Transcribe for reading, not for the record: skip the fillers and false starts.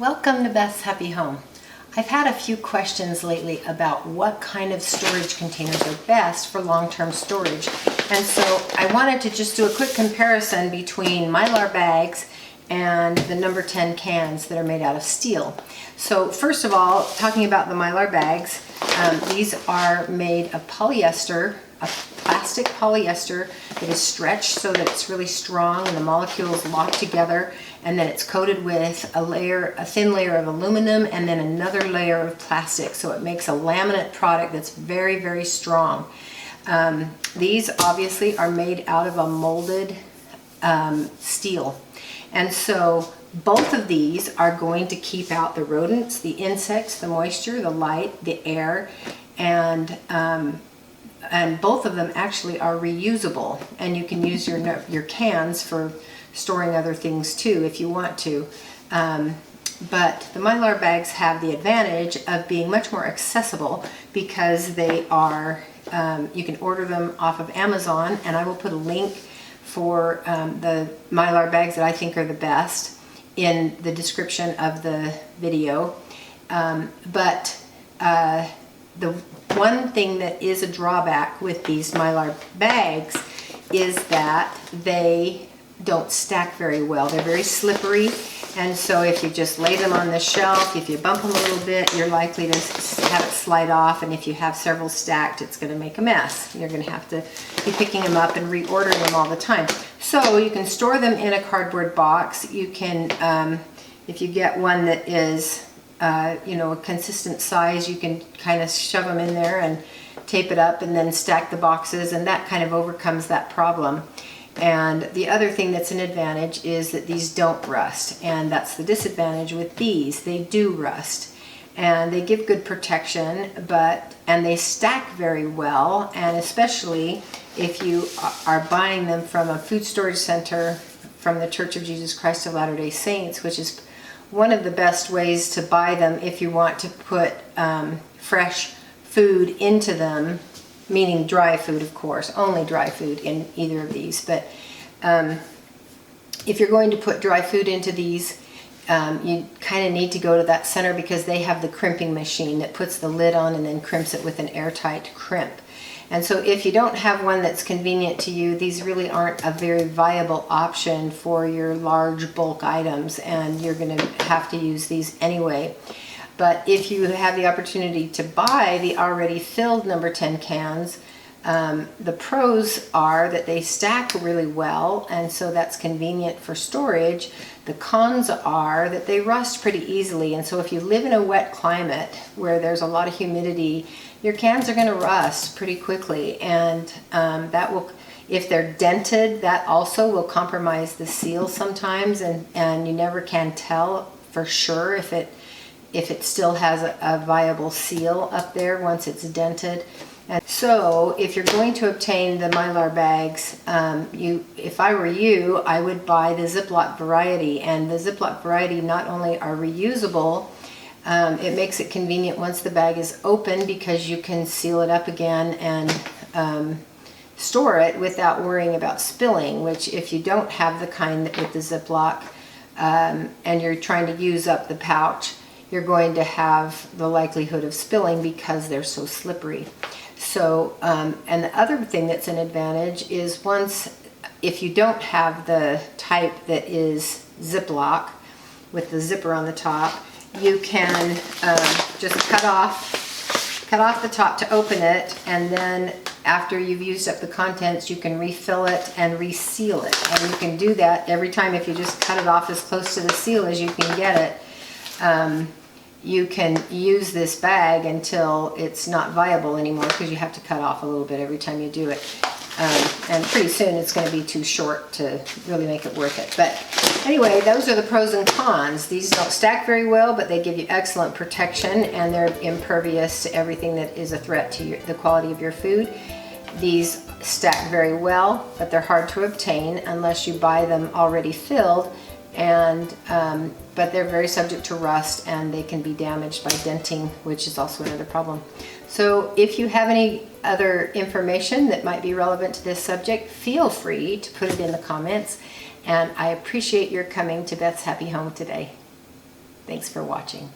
Welcome to Beth's Happy Home. I've had a few questions lately about what kind of storage containers are best for long-term storage. And so I wanted to just do a quick comparison between Mylar bags and the number 10 cans that are made out of steel. So first of all, talking about the Mylar bags, these are made of polyester, a plastic polyester that is stretched so that it's really strong and the molecules lock together, and then it's coated with a thin layer of aluminum and then another layer of plastic, so it makes a laminate product that's very, very strong. These obviously are made out of a molded steel, and so both of these are going to keep out the rodents, the insects, the moisture, the light, the air, and both of them actually are reusable, and you can use your cans for storing other things too if you want to. But the Mylar bags have the advantage of being much more accessible because they are, you can order them off of Amazon, and I will put a link for the Mylar bags that I think are the best in the description of the video. But the one thing that is a drawback with these Mylar bags is that they don't stack very well. They're very slippery, and so if you just lay them on the shelf, if you bump them a little bit, you're likely to have it slide off, and if you have several stacked, it's going to make a mess. You're going to have to be picking them up and reordering them all the time. So you can store them in a cardboard box. You can, if you get one that is a consistent size, you can kind of shove them in there and tape it up and then stack the boxes, and that kind of overcomes that problem. And the other thing that's an advantage is that these don't rust, and that's the disadvantage with these. They do rust, and they give good protection, and they stack very well, and especially if you are buying them from a food storage center from the Church of Jesus Christ of Latter-day Saints, which is one of the best ways to buy them if you want to put fresh food into them, meaning dry food, of course, only dry food in either of these. But if you're going to put dry food into these, you kind of need to go to that center because they have the crimping machine that puts the lid on and then crimps it with an airtight crimp. And so if you don't have one that's convenient to you, these really aren't a very viable option for your large bulk items, and you're going to have to use these anyway. But if you have the opportunity to buy the already filled number 10 cans, the pros are that they stack really well, and so that's convenient for storage. The cons are that they rust pretty easily, and so if you live in a wet climate where there's a lot of humidity, your cans are going to rust pretty quickly, and that will, if they're dented, that also will compromise the seal sometimes, and you never can tell for sure if it still has a viable seal up there once it's dented. And so if you're going to obtain the Mylar bags, if I were you, I would buy the Ziploc variety. And the Ziploc variety not only are reusable, it makes it convenient once the bag is open because you can seal it up again and store it without worrying about spilling, which if you don't have the kind with the Ziploc and you're trying to use up the pouch, you're going to have the likelihood of spilling because they're so slippery. So, and the other thing that's an advantage is if you don't have the type that is Ziploc with the zipper on the top, you can just cut off the top to open it, and then after you've used up the contents, you can refill it and reseal it. And you can do that every time if you just cut it off as close to the seal as you can get it. You can use this bag until it's not viable anymore because you have to cut off a little bit every time you do it. And pretty soon it's going to be too short to really make it worth it. But anyway, those are the pros and cons. These don't stack very well, but they give you excellent protection, and they're impervious to everything that is a threat to the quality of your food. These stack very well, but they're hard to obtain unless you buy them already filled. But they're very subject to rust, and they can be damaged by denting, which is also another problem. So if you have any other information that might be relevant to this subject, feel free to put it in the comments, and I appreciate your coming to Beth's Happy Home today. Thanks for watching.